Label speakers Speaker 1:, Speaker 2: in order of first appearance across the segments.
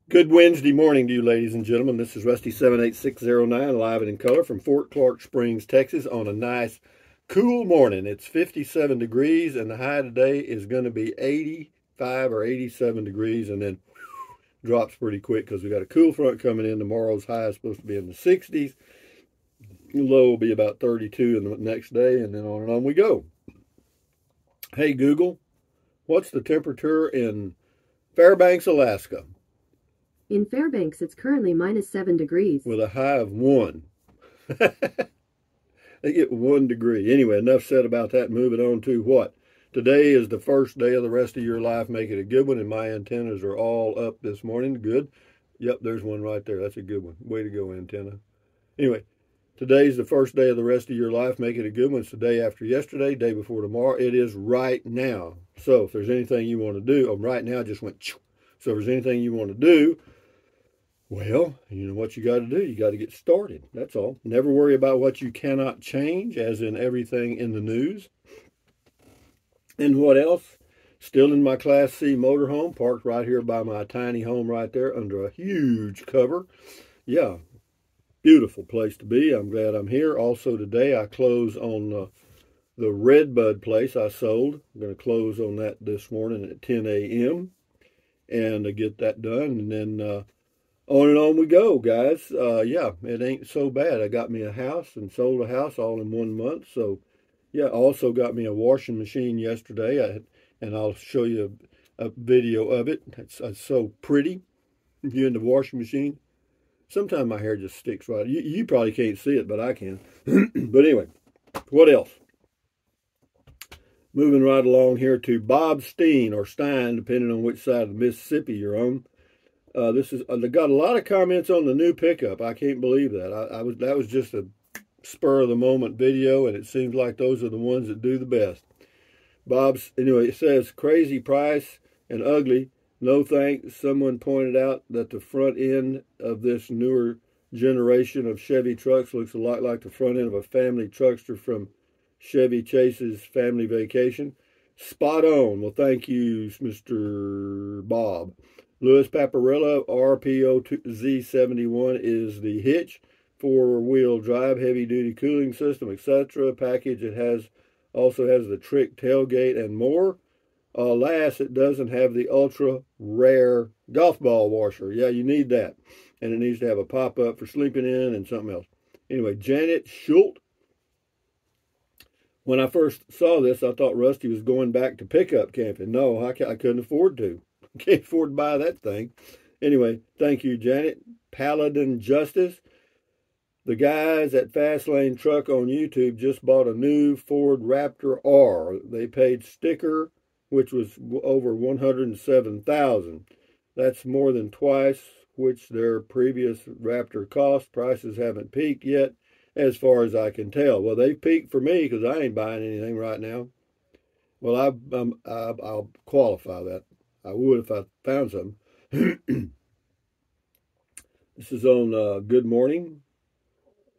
Speaker 1: Good Wednesday morning to you, ladies and gentlemen. This is Rusty 78609, live and in color from Fort Clark Springs, Texas, on a nice, cool morning. It's 57 degrees, and the high today is going to be 85 or 87 degrees, and then drops pretty quick because we got a cool front coming in. Tomorrow's high is supposed to be in the 60s. Low will be about 32 in the next day, and then on and on we go. Hey, Google, what's the temperature in Fairbanks, Alaska?
Speaker 2: In Fairbanks, it's currently -7 degrees.
Speaker 1: With a high of 1. They get 1 degree. Anyway, enough said about that. Moving on to what? Today is the first day of the rest of your life. Make it a good one. And my antennas are all up this morning. Good. Yep, there's one right there. That's a good one. Way to go, antenna. Anyway, today's the first day of the rest of your life. Make it a good one. It's the day after yesterday, day before tomorrow. It is right now. So if there's anything you want to do, right now just went. So if there's anything you want to do, well, you know what you got to do. You got to get started. That's all. Never worry about what you cannot change, as in everything in the news. And what else? Still in my Class C motorhome, parked right here by my tiny home right there under a huge cover. Yeah, beautiful place to be. I'm glad I'm here. Also today, I close on the Redbud place I sold. I'm going to close on that this morning at 10 a.m. and get that done. And then on and on we go, guys. Yeah, it ain't so bad. I got me a house and sold a house all in 1 month. So, yeah, also got me a washing machine yesterday. And I'll show you a video of it. It's so pretty. You in the washing machine? Sometimes my hair just sticks right. You probably can't see it, but I can. But anyway, what else? Moving right along here to Bob Steen, or Stein, depending on which side of the Mississippi you're on. This is got a lot of comments on the new pickup. I can't believe that. That was just a spur of the moment video, and it seems like those are the ones that do the best. Anyway, it says crazy price and ugly. No thanks. Someone pointed out that the front end of this newer generation of Chevy trucks looks a lot like the front end of a family truckster from Chevy Chase's Family Vacation. Spot on. Well, thank you, Mr. Bob. Louis Paparilla, RPOZ71 is the hitch, 4-wheel drive, heavy-duty cooling system, etc. Package. It also has the trick tailgate and more. Alas, it doesn't have the ultra-rare golf ball washer. Yeah, you need that. And it needs to have a pop-up for sleeping in and something else. Anyway, Janet Schultz. When I first saw this, I thought Rusty was going back to pickup camping. No, I couldn't afford to. Can't afford to buy that thing. Anyway, thank you, Janet. Paladin Justice. The guys at Fastlane Truck on YouTube just bought a new Ford Raptor R. They paid sticker, which was over $107,000. That's more than twice which their previous Raptor cost. Prices haven't peaked yet, as far as I can tell. Well, they've peaked for me because I ain't buying anything right now. Well, I'll qualify that. I would if I found something. This is on Good Morning.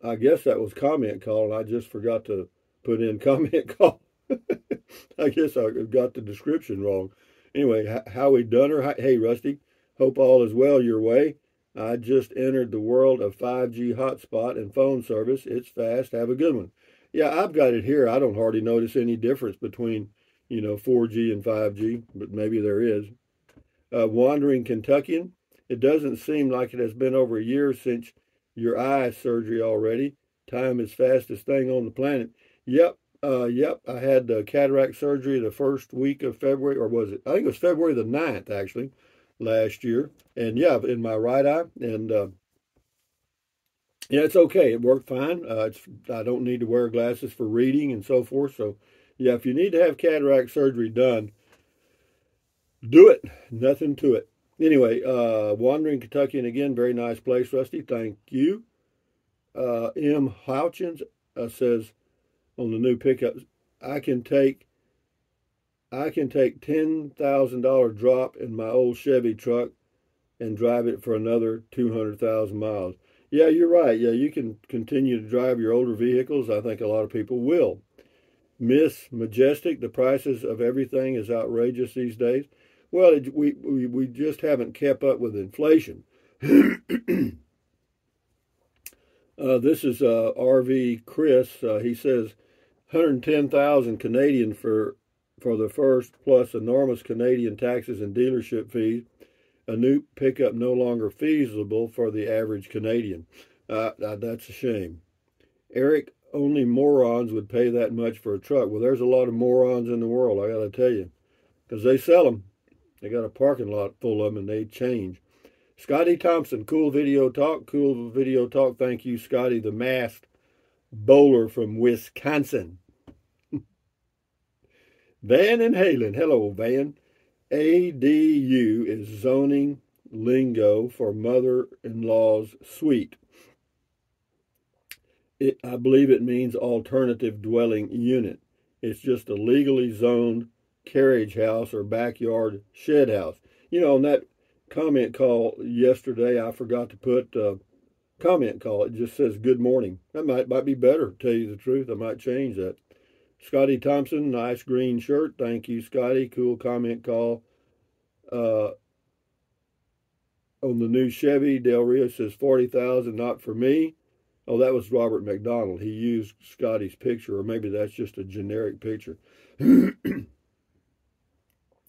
Speaker 1: I guess that was comment call, and I just forgot to put in comment call. I guess I got the description wrong. Anyway, Howie Dunner. Hey, Rusty. Hope all is well your way. I just entered the world of 5G hotspot and phone service. It's fast. Have a good one. Yeah, I've got it here. I don't hardly notice any difference between 4G and 5G, but maybe there is. Wandering Kentuckian, it doesn't seem like it has been over a year since your eye surgery already. Time is fastest thing on the planet. Yep. I had cataract surgery the first week of February, or was it? I think it was February the 9th, actually, last year. And yeah, in my right eye. And yeah, it's okay. It worked fine. I don't need to wear glasses for reading and so forth. So yeah, if you need to have cataract surgery done, do it. Nothing to it. Anyway, Wandering Kentucky, and again, very nice place, Rusty. Thank you. M. Houchins says on the new pickup, I can take $10,000 drop in my old Chevy truck and drive it for another 200,000 miles. Yeah, you're right. Yeah, you can continue to drive your older vehicles. I think a lot of people will. Miss Majestic, the prices of everything is outrageous these days. Well, we just haven't kept up with inflation. This is RV Chris. He says 110,000 Canadian for the first, plus enormous Canadian taxes and dealership fees. A new pickup no longer feasible for the average Canadian. That's a shame. Eric, only morons would pay that much for a truck. Well, there's a lot of morons in the world, I got to tell you, because they sell them. They got a parking lot full of them, and they change. Scotty Thompson, cool video talk. Cool video talk. Thank you, Scotty, the masked bowler from Wisconsin. Van and Halen. Hello, Van. ADU is zoning lingo for mother-in-law's suite. I believe it means alternative dwelling unit. It's just a legally zoned carriage house or backyard shed house. You know, on that comment call yesterday, I forgot to put comment call. It just says good morning. That might be better, to tell you the truth. I might change that. Scotty Thompson, nice green shirt. Thank you, Scotty. Cool comment call. On the new Chevy, Del Rio says 40,000, not for me. Oh, that was Robert McDonald. He used Scotty's picture, or maybe that's just a generic picture.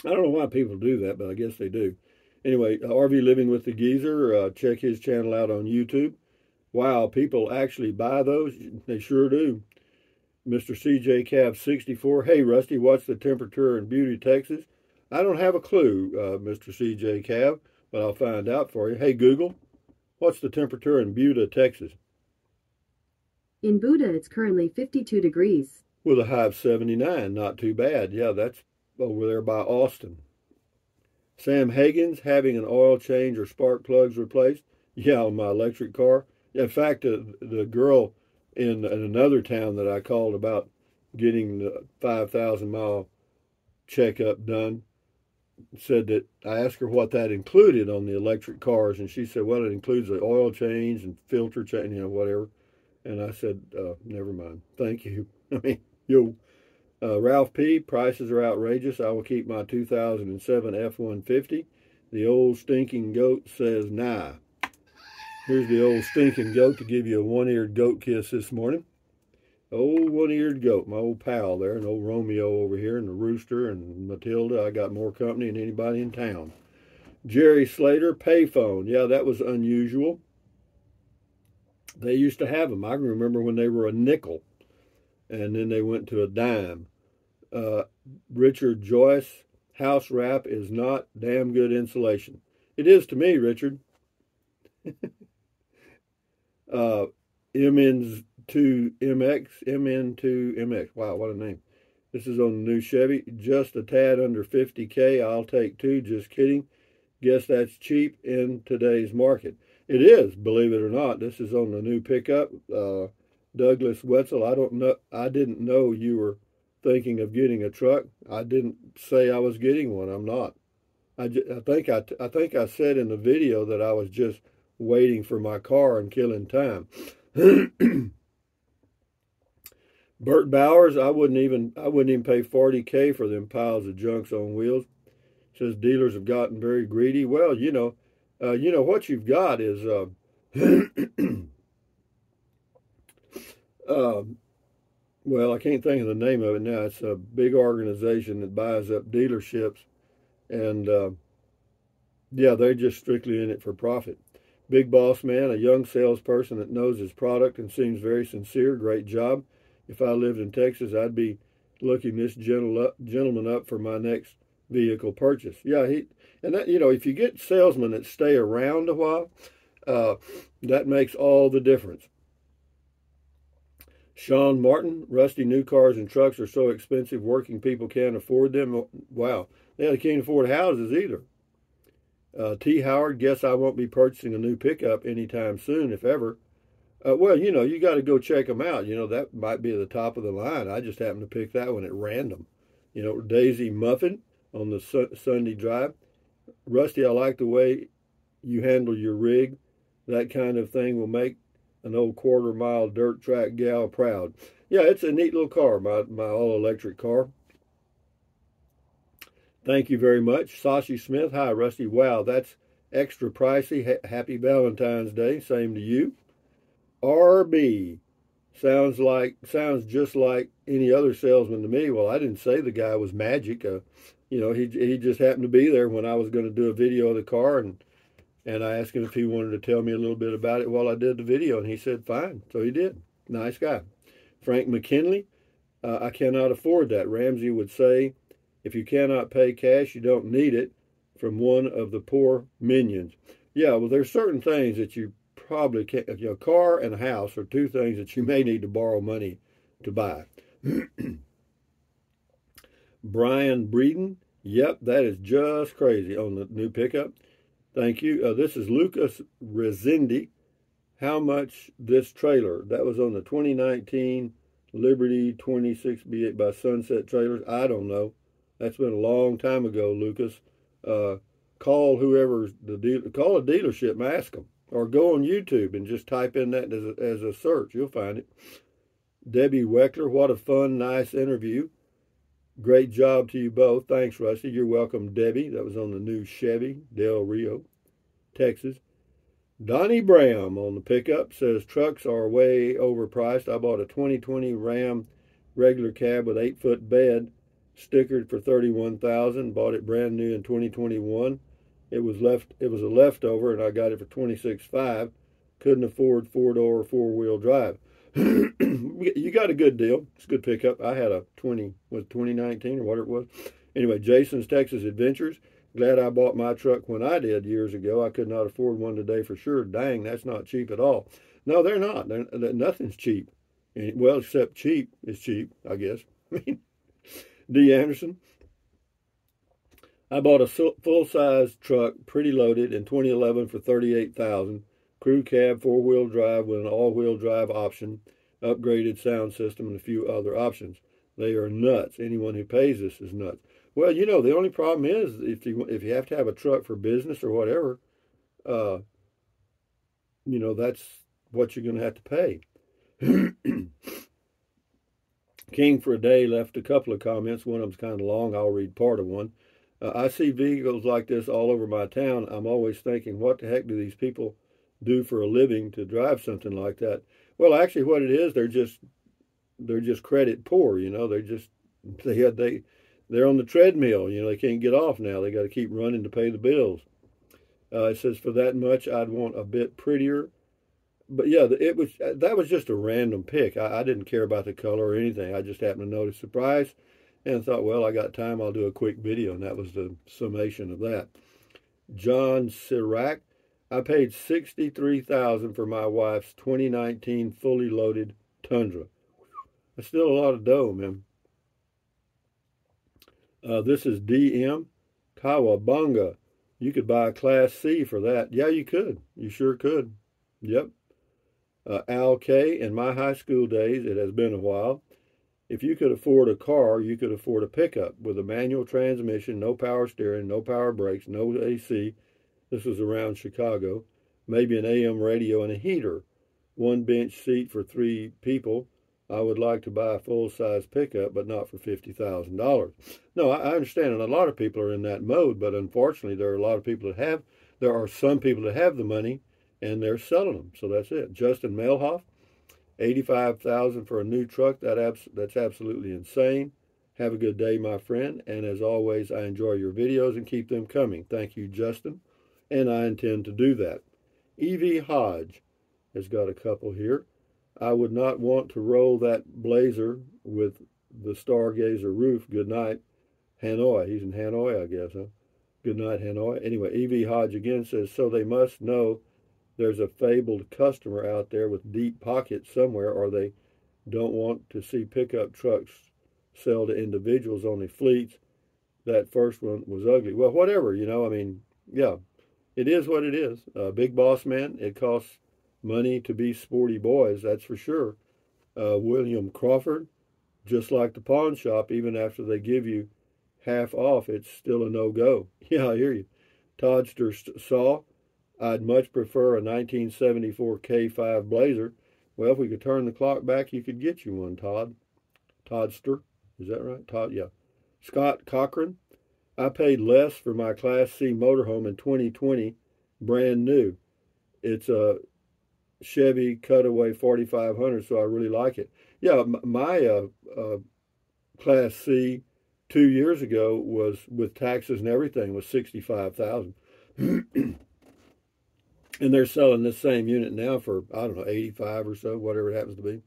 Speaker 1: I don't know why people do that, but I guess they do. Anyway, RV Living with the Geezer, check his channel out on YouTube. Wow, people actually buy those? They sure do. Mr. CJ Cav 64. Hey, Rusty, what's the temperature in Beauty, Texas? I don't have a clue, Mr. CJ Cav, but I'll find out for you. Hey, Google, what's the temperature in Buda, Texas?
Speaker 2: In Buda, it's currently 52 degrees.
Speaker 1: With a high of 79. Not too bad. Yeah, that's over there by Austin. Sam Hagens, having an oil change or spark plugs replaced. Yeah, on my electric car. In fact, the girl in another town that I called about getting the 5,000-mile checkup done said that I asked her what that included on the electric cars, and she said, well, it includes the oil change and filter change, you know, whatever. And I said, never mind. Thank you. I mean, Ralph P., prices are outrageous. I will keep my 2007 F-150. The old stinking goat says, nah. Here's the old stinking goat to give you a one-eared goat kiss this morning. Old one-eared goat, my old pal there, and old Romeo over here, and the rooster, and Matilda. I got more company than anybody in town. Jerry Slater, payphone. Yeah, that was unusual. They used to have them. I can remember when they were a nickel, and then they went to a dime. Richard Joyce, house wrap is not damn good insulation. It is to me, Richard. MN2MX. Wow, what a name. This is on the new Chevy. Just a tad under 50K. I'll take two. Just kidding. Guess that's cheap in today's market. It is, believe it or not. This is on the new pickup. Douglas Wetzel. I didn't know you were thinking of getting a truck. I didn't say I was getting one. I'm not. I think I said in the video that I was just waiting for my car and killing time. Bert Bowers, I wouldn't even pay 40K for them piles of junks on wheels. Says dealers have gotten very greedy. Well, you know what you've got is well, I can't think of the name of it now. It's a big organization that buys up dealerships, and yeah, they're just strictly in it for profit. Big Boss Man, a young salesperson that knows his product and seems very sincere. Great job. If I lived in Texas, I'd be looking this gentleman up for my next vehicle purchase. Yeah, and that, you know, if you get salesmen that stay around a while, that makes all the difference. Sean Martin, Rusty, new cars and trucks are so expensive, working people can't afford them. Wow, they can't afford houses either. T. Howard, guess I won't be purchasing a new pickup anytime soon, if ever. Well, you know, you got to go check them out. You know, that might be at the top of the line. I just happened to pick that one at random. You know, Daisy Muffin on the Sunday drive. Rusty, I like the way you handle your rig. That kind of thing will make an old quarter-mile dirt track gal proud. Yeah, it's a neat little car, my all-electric car. Thank you very much. Sashi Smith, hi, Rusty. Wow, that's extra pricey. Happy Valentine's Day. Same to you. RB, sounds just like any other salesman to me. Well, I didn't say the guy was magic. He just happened to be there when I was going to do a video of the car, and I asked him if he wanted to tell me a little bit about it while I did the video, and he said fine. So he did. Nice guy. Frank McKinley, I cannot afford that. Ramsey would say, if you cannot pay cash, you don't need it, from one of the poor minions. Yeah, well, there's certain things that you probably can't. A car and a house are two things that you may need to borrow money to buy. Brian Breeden, yep, that is just crazy on the new pickup. Thank you. This is Lucas Rezende. How much this trailer? That was on the 2019 Liberty 26B8 by Sunset Trailers. I don't know. That's been a long time ago, Lucas. Call whoever's the dealer. Call a dealership and ask them, or go on YouTube and just type in that as a search. You'll find it. Debbie Weckler, what a fun, nice interview. Great job to you both. Thanks, Rusty. You're welcome, Debbie. That was on the new Chevy, Del Rio, Texas. Donnie Bram on the pickup says trucks are way overpriced. I bought a 2020 Ram regular cab with 8-foot bed, stickered for $31,000. Bought it brand new in 2021. It was a leftover, and I got it for $26,500. Couldn't afford 4-door 4-wheel drive. You got a good deal. It's a good pickup. I had a 2019 or whatever it was. Anyway, Jason's Texas Adventures. Glad I bought my truck when I did years ago. I could not afford one today for sure. Dang, that's not cheap at all. No, they're not. Nothing's cheap. Well, except cheap is cheap, I guess. D. Anderson. I bought a full-size truck, pretty loaded, in 2011 for $38,000. Crew cab, 4-wheel drive with an all-wheel drive option, upgraded sound system, and a few other options. They are nuts. Anyone who pays this is nuts. Well, the only problem is if you have to have a truck for business or whatever, that's what you're going to have to pay. King for a Day left a couple of comments. One of them's kind of long. I'll read part of one. I see vehicles like this all over my town. I'm always thinking, what the heck do these people do for a living to drive something like that? Well, actually, what it is, they're just credit poor. They're on the treadmill. They can't get off now. They got to keep running to pay the bills. It says for that much, I'd want a bit prettier. But yeah, that was just a random pick. I didn't care about the color or anything. I just happened to notice the price and thought, well, I got time. I'll do a quick video, and that was the summation of that. John Sirac, I paid $63,000 for my wife's 2019 fully loaded Tundra. That's still a lot of dough, man. This is DM Kawabunga. You could buy a Class C for that. Yeah, you could. You sure could. Yep. Al K. In my high school days, it has been a while. If you could afford a car, you could afford a pickup with a manual transmission, no power steering, no power brakes, no AC. This was around Chicago. Maybe an AM radio and a heater. One bench seat for 3 people. I would like to buy a full-size pickup, but not for $50,000. No, I understand, and a lot of people are in that mode, but unfortunately, there are some people that have the money, and they're selling them. So that's it. Justin Melhoff, $85,000 for a new truck. That's absolutely insane. Have a good day, my friend. And as always, I enjoy your videos and keep them coming. Thank you, Justin. And I intend to do that. Evie Hodge has got a couple here. I would not want to roll that Blazer with the Stargazer roof. Good night, Hanoi. He's in Hanoi, I guess, huh? Good night, Hanoi. Anyway, Evie Hodge again says, so they must know there's a fabled customer out there with deep pockets somewhere, or they don't want to see pickup trucks sell to individuals, only fleets. That first one was ugly. Well, whatever, yeah, it is what it is. Big Boss Man, it costs money to be sporty boys, that's for sure. William Crawford, just like the pawn shop, even after they give you half off, it's still a no-go. Yeah, I hear you. Toddster Saw, I'd much prefer a 1974 K5 Blazer. Well, if we could turn the clock back, you could get you one, Todd. Toddster, is that right? Todd, yeah. Scott Cochran, I paid less for my Class C motorhome in 2020, brand new. It's a Chevy Cutaway 4500, so I really like it. Yeah, my Class C 2 years ago was, with taxes and everything, was 65,000. And they're selling this same unit now for, I don't know, 85 or so, whatever it happens to be.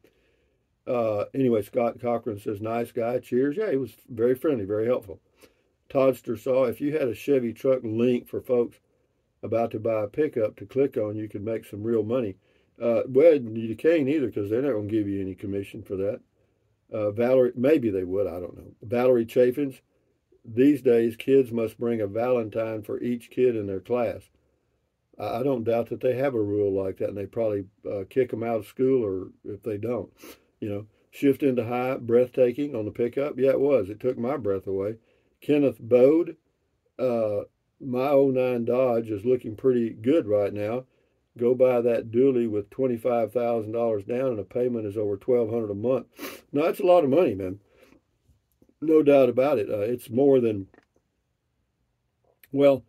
Speaker 1: Anyway, Scott Cochran says, nice guy. Cheers. Yeah, he was very friendly, very helpful. Toddster saw, if you had a Chevy truck link for folks about to buy a pickup to click on, you could make some real money. Well, you can't either, because they're not going to give you any commission for that. Valerie, maybe they would, I don't know. Valerie Chaffins, these days kids must bring a Valentine for each kid in their class. I don't doubt that they have a rule like that, and they probably kick them out of school, or if they don't. You know, shift into high, breathtaking on the pickup. Yeah, it was. It took my breath away. Kenneth Bode, my 09 Dodge is looking pretty good right now. Go buy that dually with $25,000 down, and the payment is over $1,200 a month. No, that's a lot of money, man. No doubt about it. It's more than, well,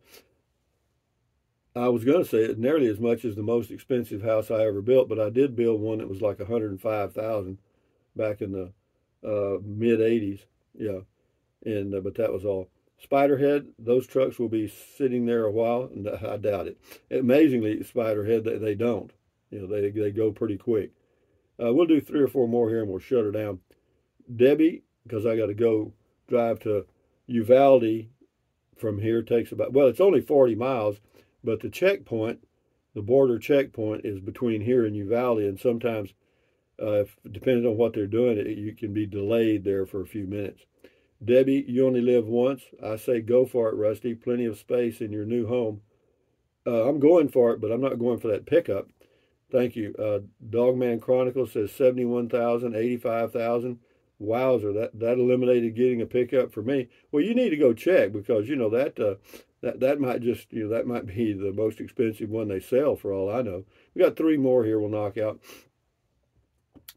Speaker 1: I was going to say it nearly as much as the most expensive house I ever built, but I did build one that was like $105,000 back in the mid '80s. Yeah, and but that was all. Spiderhead, those trucks will be sitting there a while, and I doubt it. Amazingly, Spiderhead, they don't. You know, they go pretty quick. We'll do 3 or 4 more here, and we'll shut her down. Debbie, because I got to go drive to Uvalde from here, takes about, well, it's only 40 miles, but the checkpoint, the border checkpoint, is between here and Uvalde, and sometimes, depending on what they're doing, you can be delayed there for a few minutes. Debbie, you only live once. I say go for it, Rusty. Plenty of space in your new home. I'm going for it, but I'm not going for that pickup. Thank you. Dogman Chronicles says 71,000, 85,000. Wowzer, that eliminated getting a pickup for me. Well, you need to go check, because you know that might just, you know, that might be the most expensive one they sell, for all I know. We got 3 more here we'll knock out.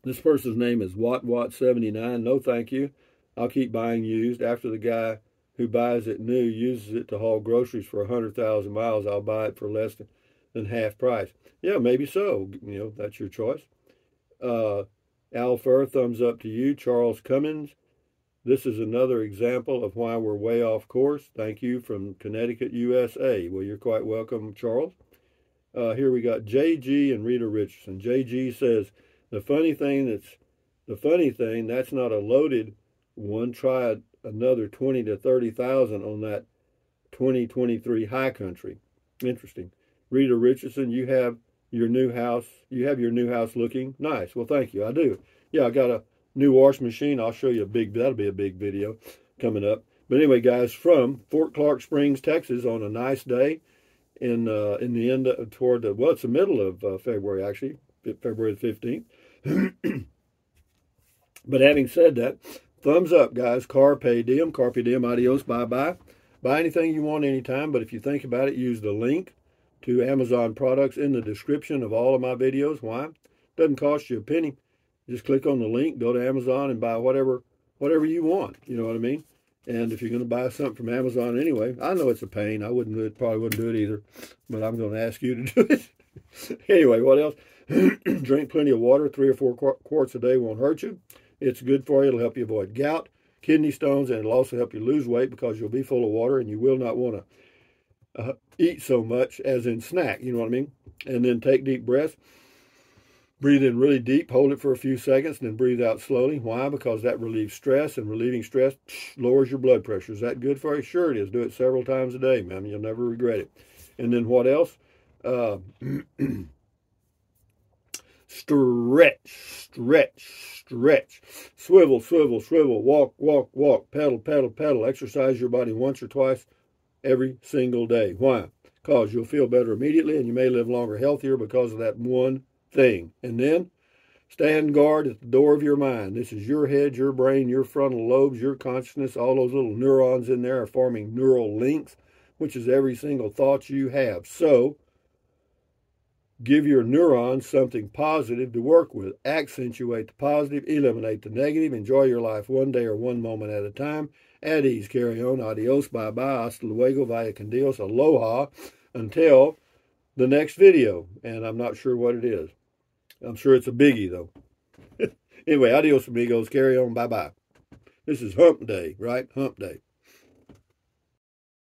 Speaker 1: This person's name is WattWatt79. No, thank you. I'll keep buying used. After the guy who buys it new uses it to haul groceries for 100,000 miles, I'll buy it for less than half price. Yeah, maybe so. You know, that's your choice. Al Fur, thumbs up to you. Charles Cummins, this is another example of why we're way off course. Thank you, from Connecticut, USA. Well, you're quite welcome, Charles. Here we got JG and Rita Richardson. JG says, the funny thing, that's not a loaded one. Try another 20 to 30,000 on that 2023 High Country. Interesting. Rita Richardson, you have your new house looking nice. Well, thank you. I do. Yeah, I got a new washing machine. I'll show you that'll be a big video coming up. But anyway, guys, from Fort Clark Springs, Texas, on a nice day in the end toward the, well, it's the middle of February, actually, February the 15th. But having said that, thumbs up, guys. Carpe diem, adios, bye-bye. Buy anything you want anytime, but if you think about it, use the link to Amazon products in the description of all of my videos. Why? Doesn't cost you a penny. Just click on the link, go to Amazon, and buy whatever you want. You know what I mean? And if you're going to buy something from Amazon anyway, I know it's a pain. I wouldn't do it, probably wouldn't do it either, but I'm going to ask you to do it. Anyway, what else? Drink plenty of water. 3 or 4 quarts a day won't hurt you. It's good for you. It'll help you avoid gout, kidney stones, and it'll also help you lose weight, because you'll be full of water, and you will not want to eat so much, as in snack. You know what I mean? And then take deep breaths. Breathe in really deep, hold it for a few seconds, and then breathe out slowly. Why? Because that relieves stress, and relieving stress lowers your blood pressure. Is that good for you? Sure it is. Do it several times a day, man. You'll never regret it. And then what else? Stretch. Swivel. Walk. Pedal. Exercise your body once or twice every single day. Why? Because you'll feel better immediately, and you may live longer, healthier, because of that one thing. And then stand guard at the door of your mind. This is your head, your brain, your frontal lobes, your consciousness. All those little neurons in there are forming neural links, which is every single thought you have. So Give your neurons something positive to work with. Accentuate the positive, eliminate the negative. Enjoy your life one day or one moment at a time. At ease, carry on. Adios, bye-bye, hasta luego, vaya con Dios, aloha, until the next video. And I'm not sure what it is. I'm sure it's a biggie, though. Anyway, adios, amigos. Carry on. Bye-bye. This is hump day, right? Hump day.